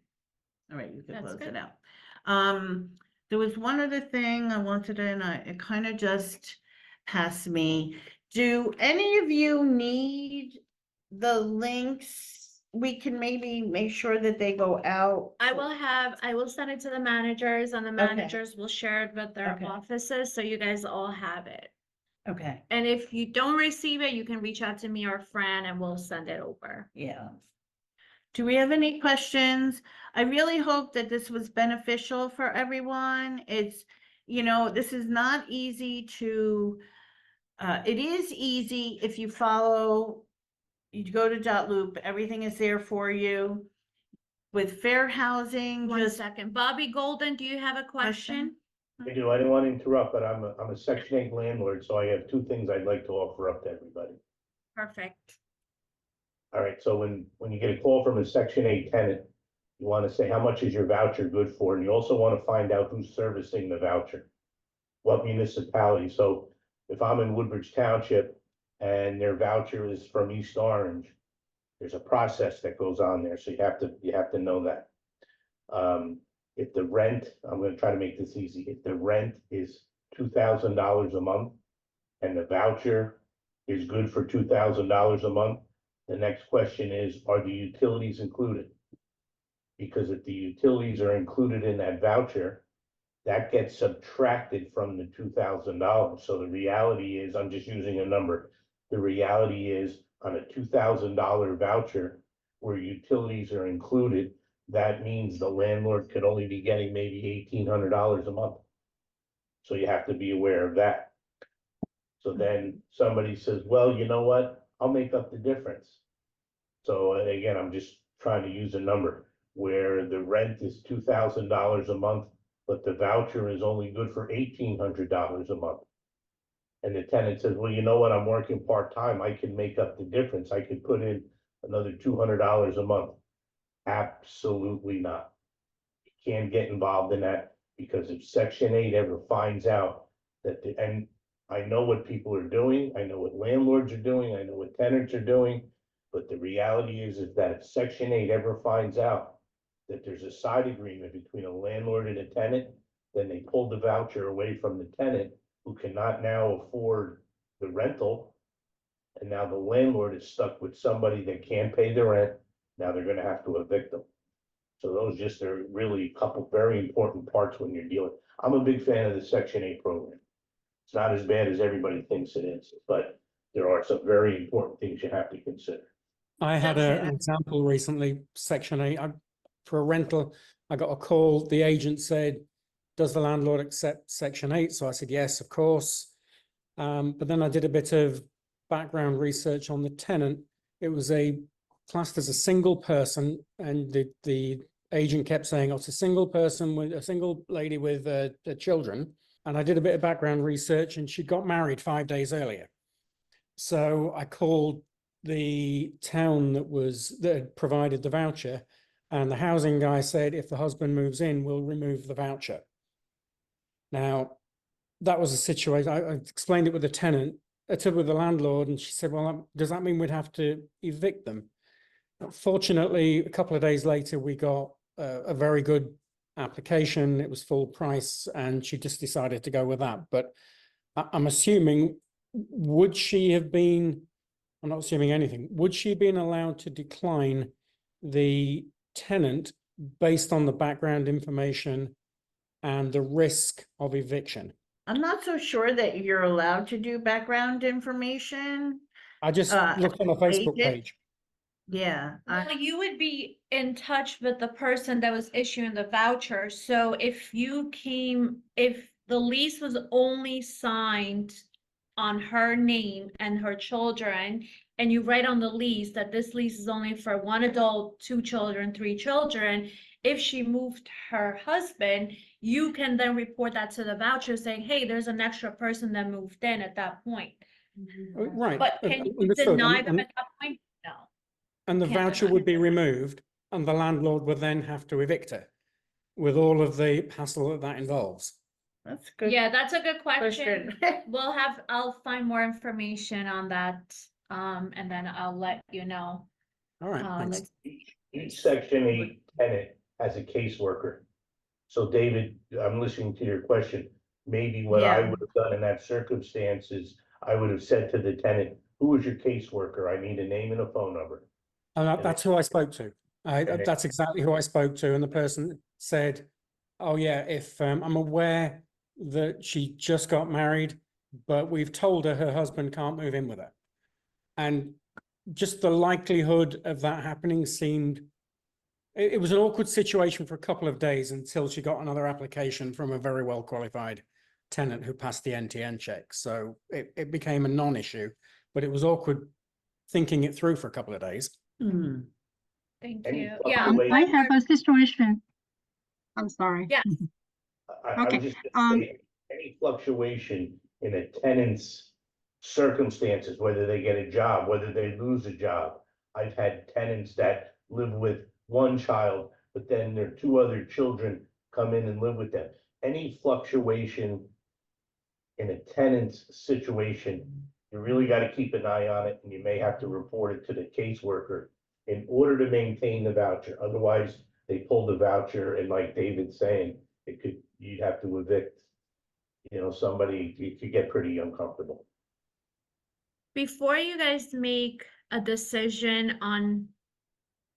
B: All right, you can
A: That's
B: close
A: good.
B: it out. There was one other thing I wanted to, and it kind of just passed me. Do any of you need the links? We can maybe make sure that they go out.
A: I will send it to the managers, and the managers will share it with their
B: Okay.
A: offices, so you guys all have it.
B: Okay,
A: And if you don't receive it, you can reach out to me or Fran and we'll send it over.
B: yeah. Do we have any questions? I really hope that this was beneficial for everyone. It's, you know, this is not easy to, it is easy if you follow, you go to Dotloop, everything is there for you. With fair housing,
A: One
B: just
A: second. Bobby Golden, do you have a question?
G: I do, I didn't want to interrupt, but I'm a Section 8 landlord, so I have two things I'd like to offer up to everybody.
A: Perfect.
G: All right, so when you get a call from a Section 8 tenant, you want to say, how much is your voucher good for? And you also want to find out who's servicing the voucher. What municipality? So if I'm in Woodbridge Township and their voucher is from East Orange, there's a process that goes on there, so you have to know that. If the rent, I'm gonna try to make this easy, if the rent is $2,000 a month and the voucher is good for $2,000 a month, the next question is, are the utilities included? Because if the utilities are included in that voucher, that gets subtracted from the $2,000. So the reality is, I'm just using a number. The reality is on a $2,000 voucher where utilities are included, that means the landlord could only be getting maybe $1,800 a month. So you have to be aware of that. So then somebody says, well, you know what? I'll make up the difference. So again, I'm just trying to use a number where the rent is $2,000 a month, but the voucher is only good for $1,800 a month. And the tenant says, well, you know what? I'm working part-time. I can make up the difference. I could put in another $200 a month. Absolutely not. You can't get involved in that, because if Section 8 ever finds out that and I know what people are doing, I know what landlords are doing, I know what tenants are doing, but the reality is that if Section 8 ever finds out that there's a side agreement between a landlord and a tenant, then they pull the voucher away from the tenant, who cannot now afford the rental. And now the landlord is stuck with somebody that can't pay the rent. Now they're gonna have to evict them. So those just are really a couple very important parts when you're dealing. I'm a big fan of the Section 8 program. It's not as bad as everybody thinks it is, but there are some very important things you have to consider.
D: I had an example recently, Section 8, for a rental, I got a call, the agent said, does the landlord accept Section 8? So I said, yes, of course. But then I did a bit of background research on the tenant. It was classed as a single person, and the agent kept saying, oh, it's a single person with a single lady with children. And I did a bit of background research, and she got married 5 days earlier. So I called the town that provided the voucher, and the housing guy said, if the husband moves in, we'll remove the voucher. Now, that was a situation, I explained it with the tenant, with the landlord, and she said, well, does that mean we'd have to evict them? Fortunately, a couple of days later, we got a very good application. It was full price, and she just decided to go with that. But I'm assuming, would she have been, I'm not assuming anything, would she have been allowed to decline the tenant based on the background information and the risk of eviction?
B: I'm not so sure that you're allowed to do background information.
D: I just looked on a Facebook page.
B: Yeah.
A: Well, you would be in touch with the person that was issuing the voucher. So if the lease was only signed on her name and her children, and you write on the lease that this lease is only for 1 adult, 2 children, 3 children, if she moved her husband, you can then report that to the voucher saying, hey, there's an extra person that moved in at that point.
D: Right.
A: But can you
D: Understood.
A: deny them at that point? No.
D: And the
A: Can't
D: voucher
A: deny.
D: would be removed, and the landlord would then have to evict her with all of the hassle that involves.
B: That's good.
A: Yeah, that's a good question.
B: Question.
A: I'll find more information on that, and then I'll let you know.
D: All right, thanks.
A: let's see.
G: Each Section 8 tenant has a caseworker. So David, I'm listening to your question. Maybe what I
B: Yeah.
G: would have done in that circumstance is I would have said to the tenant, who is your caseworker? I need a name and a phone number.
D: And that's who I spoke to.
G: And
D: That's exactly who I spoke to. And the person said, oh yeah, if I'm aware that she just got married, but we've told her husband can't move in with her. And just the likelihood of that happening seemed, it was an awkward situation for a couple of days until she got another application from a very well qualified tenant who passed the NTN check. So it became a non-issue, but it was awkward thinking it through for a couple of days.
B: Hmm.
A: Thank
G: Any
A: you. Yeah.
G: fluctuation-
I: I have a situation. I'm sorry.
A: Yeah.
G: I
I: Okay,
G: was just gonna say, any fluctuation in a tenant's circumstances, whether they get a job, whether they lose a job. I've had tenants that live with one child, but then their 2 other children come in and live with them. Any fluctuation in a tenant's situation, you really got to keep an eye on it, and you may have to report it to the caseworker in order to maintain the voucher. Otherwise, they pull the voucher, and like David's saying, you'd have to evict, somebody. It could get pretty uncomfortable.
A: Before you guys make a decision on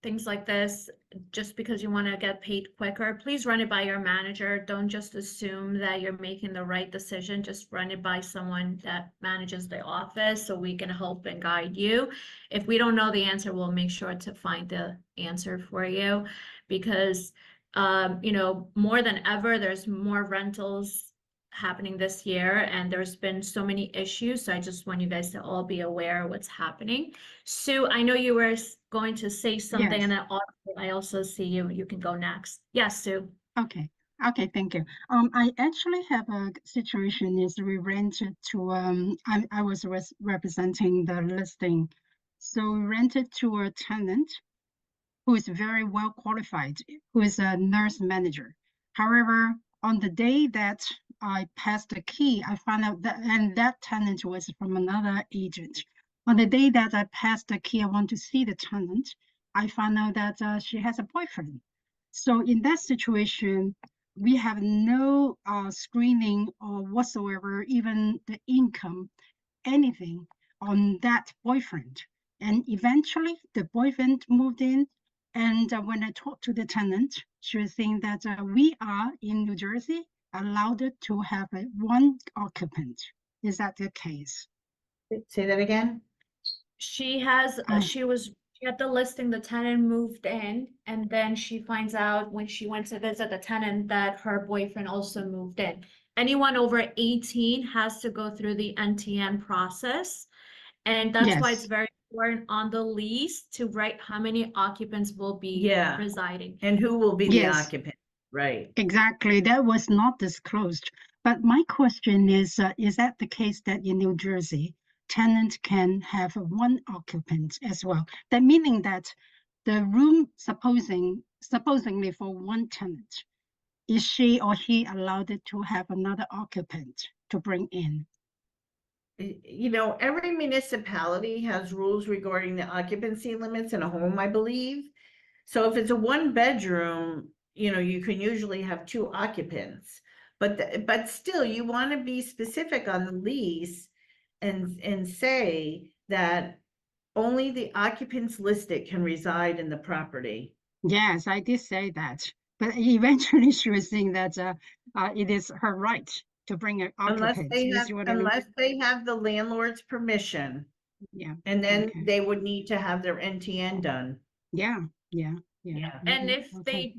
A: things like this, just because you want to get paid quicker, please run it by your manager. Don't just assume that you're making the right decision. Just run it by someone that manages the office so we can help and guide you. If we don't know the answer, we'll make sure to find the answer for you, because you know, more than ever, there's more rentals happening this year, and there's been so many issues. So I just want you guys to all be aware of what's happening. Sue, I know you were going to say something,
I: Yes.
A: and then I also see you. You can go next. Yes, Sue.
I: Okay. Okay, thank you. I actually have a situation is we rented to, I was representing the listing. So we rented to a tenant who is very well qualified, who is a nurse manager. However, on the day that I passed the key, I found out that, and that tenant was from another agent. On the day that I passed the key, I want to see the tenant, I found out that she has a boyfriend. So in that situation, we have no screening or whatsoever, even the income, anything on that boyfriend. And eventually the boyfriend moved in. And when I talked to the tenant, she was saying that we are in New Jersey allowed to have one occupant. Is that the case?
B: Say that again?
A: She has,
I: I-
A: she had the listing, the tenant moved in, and then she finds out when she went to visit the tenant that her boyfriend also moved in. Anyone over 18 has to go through the NTN process. And that's why it's
I: Yes.
A: very important on the lease to write how many occupants will be
B: Yeah.
A: residing.
B: And who will be the
I: Yes.
B: occupant? Right.
I: Exactly, that was not disclosed. But my question is that the case that in New Jersey, tenant can have one occupant as well? That meaning that the room supposedly for one tenant, is she or he allowed to have another occupant to bring in?
B: You know, every municipality has rules regarding the occupancy limits in a home, I believe. So if it's a one bedroom, you know, you can usually have two occupants. But still, you want to be specific on the lease and say that only the occupants listed can reside in the property.
I: Yes, I did say that. But eventually she was saying that it is her right to bring an
B: Unless
I: occupant.
B: they
I: You
B: have,
I: see what I mean?
B: unless they have the landlord's permission,
I: Yeah,
B: and then
I: Okay.
B: they would need to have their NTN done.
I: yeah.
A: And
I: Mhm,
A: if
I: okay.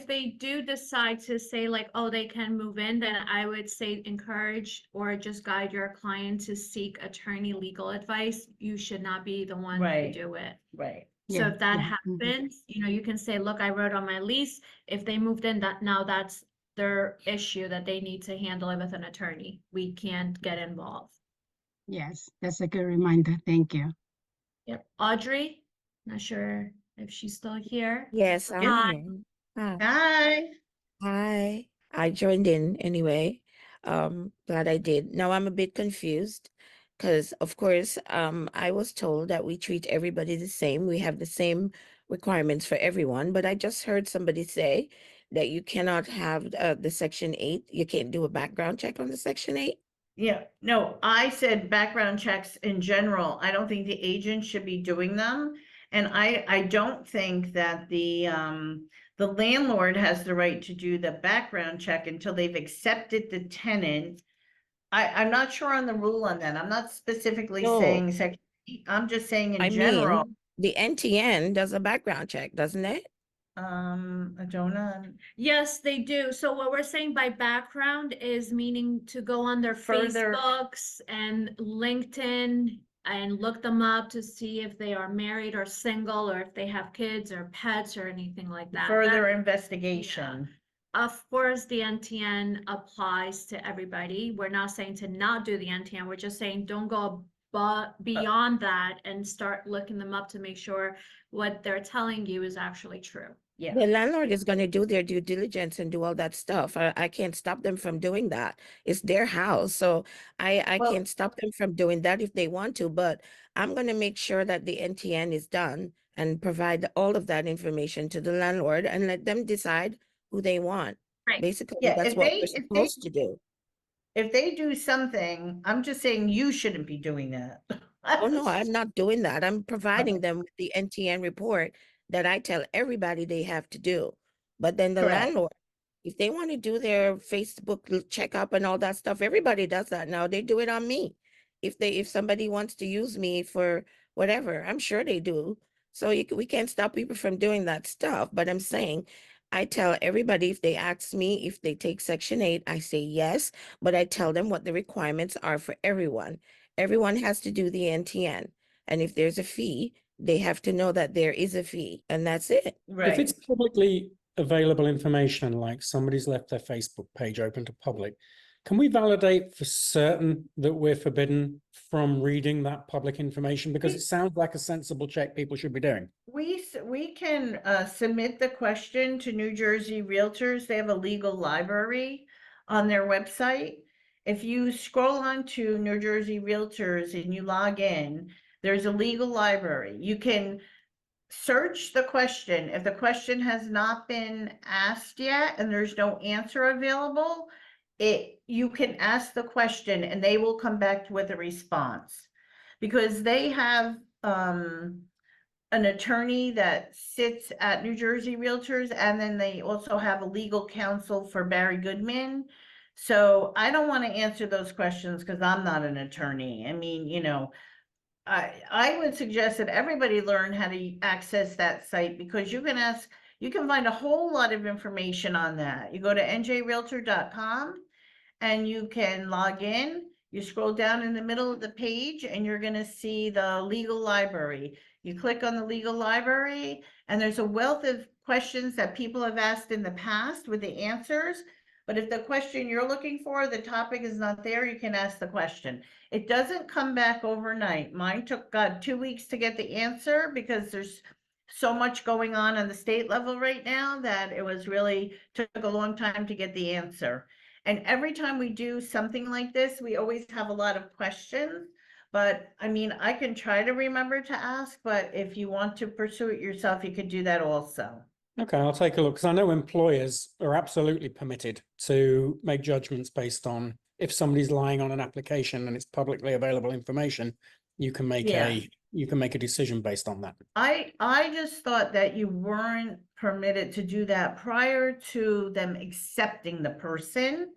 A: they do decide to say like, oh, they can move in, then I would say encourage or just guide your client to seek attorney legal advice. You should not be the one to
B: Right.
A: do it.
B: Right.
A: So
I: Yeah,
A: if that
I: yeah, mhm.
A: happens, you know, you can say, look, I wrote on my lease, if they moved in, that now that's their issue that they need to handle it with an attorney. We can't get involved.
I: Yes, that's a good reminder. Thank you.
A: Yep. Audrey, not sure if she's still here.
J: Yes, I'm
A: Hi.
J: here. Hi.
B: Hi.
J: Hi. I joined in anyway. Glad I did. Now I'm a bit confused because, of course, I was told that we treat everybody the same. We have the same requirements for everyone, but I just heard somebody say that you cannot have the Section 8. You can't do a background check on the Section 8.
B: Yeah, no, I said background checks in general. I don't think the agent should be doing them. And I don't think that the landlord has the right to do the background check until they've accepted the tenant. I'm not sure on the rule on that. I'm not specifically
J: No.
B: saying section 8. I'm just saying in
J: I
B: general.
J: mean, the NTN does a background check, doesn't it?
B: Adona,
A: Yes, they do. So what we're saying by background is meaning to go on their
B: Further-
A: Facebooks and LinkedIn and look them up to see if they are married or single, or if they have kids or pets or anything like that.
B: further
A: That-
B: investigation.
A: Of course, the NTN applies to everybody. We're not saying to not do the NTN. We're just saying don't go beyond that and start looking them up to make sure what they're telling you is actually true.
B: Yeah.
J: The landlord is going to do their due diligence and do all that stuff. I can't stop them from doing that. It's their house. So I
B: Well-
J: can't stop them from doing that if they want to, but I'm going to make sure that the NTN is done and provide all of that information to the landlord and let them decide who they want.
A: Right.
J: Basically,
B: Yeah,
J: that's
B: if
J: what
B: they-
J: we're
B: if they-
J: supposed to do.
B: If they do something, I'm just saying you shouldn't be doing that.
J: Oh, no, I'm not doing that. I'm providing them with the NTN report that I tell everybody they have to do. But then the
B: Correct.
J: landlord, if they want to do their Facebook checkup and all that stuff, everybody does that now. They do it on me. If somebody wants to use me for whatever, I'm sure they do. So we can't stop people from doing that stuff. But I'm saying, I tell everybody, if they ask me if they take Section 8, I say yes, but I tell them what the requirements are for everyone. Everyone has to do the NTN. And if there's a fee, they have to know that there is a fee, and that's it.
D: If it's
B: Right.
D: publicly available information, like somebody's left their Facebook page open to public, can we validate for certain that we're forbidden from reading that public information? Because it sounds like a sensible check people should be doing.
B: We can submit the question to New Jersey Realtors. They have a legal library on their website. If you scroll on to New Jersey Realtors and you log in, there's a legal library. You can search the question. If the question has not been asked yet and there's no answer available, you can ask the question and they will come back with a response. Because they have an attorney that sits at New Jersey Realtors, and then they also have a legal counsel for Barry Goodman. So I don't want to answer those questions because I'm not an attorney. I mean, I would suggest that everybody learn how to access that site, because you can find a whole lot of information on that. You go to njrealtor.com and you can log in. You scroll down in the middle of the page and you're going to see the legal library. You click on the legal library and there's a wealth of questions that people have asked in the past with the answers. But if the question you're looking for, the topic is not there, you can ask the question. It doesn't come back overnight. Mine took 2 weeks to get the answer because there's so much going on the state level right now that it was really took a long time to get the answer. And every time we do something like this, we always have a lot of questions. But I mean, I can try to remember to ask, but if you want to pursue it yourself, you could do that also.
D: Okay, I'll take a look, because I know employers are absolutely permitted to make judgments based on if somebody's lying on an application and it's publicly available information, you can make
B: Yeah.
D: a decision based on that.
B: I just thought that you weren't permitted to do that prior to them accepting the person.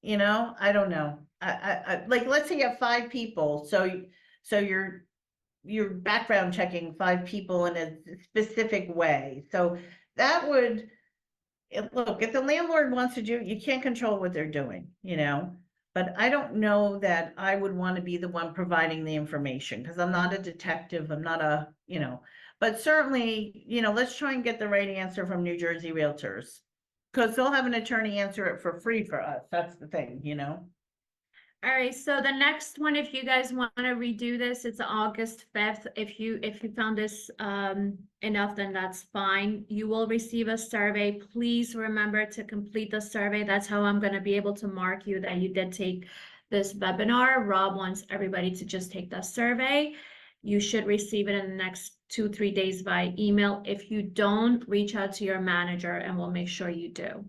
B: I don't know. I like, let's say you have 5 people, so you're background checking 5 people in a specific way. So that would, look, if the landlord wants to do, you can't control what they're doing, but I don't know that I would want to be the one providing the information, because I'm not a detective. I'm not but certainly, let's try and get the right answer from New Jersey Realtors, because they'll have an attorney answer it for free for us. That's the thing,
A: All right, so the next one, if you guys want to redo this, it's August 5th. If you found this enough, then that's fine. You will receive a survey. Please remember to complete the survey. That's how I'm going to be able to mark you that you did take this webinar. Rob wants everybody to just take the survey. You should receive it in the next 2-3 days by email. If you don't, reach out to your manager and we'll make sure you do.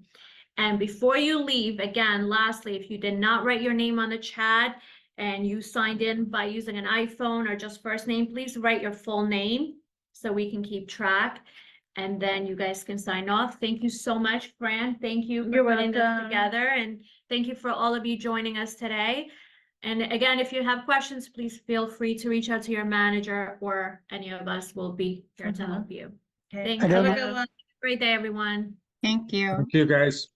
A: And before you leave, again, lastly, if you did not write your name on the chat and you signed in by using an iPhone or just first name, please write your full name so we can keep track. And then you guys can sign off. Thank you so much, Fran. Thank you for putting this together. And thank you for all of you joining us today. And again, if you have questions, please feel free to reach out to your manager, or any of us will be here to help you.
B: Okay.
A: Thank
B: Have a
A: you.
B: good one.
A: Great day, everyone.
I: Thank you.
E: Thank you, guys.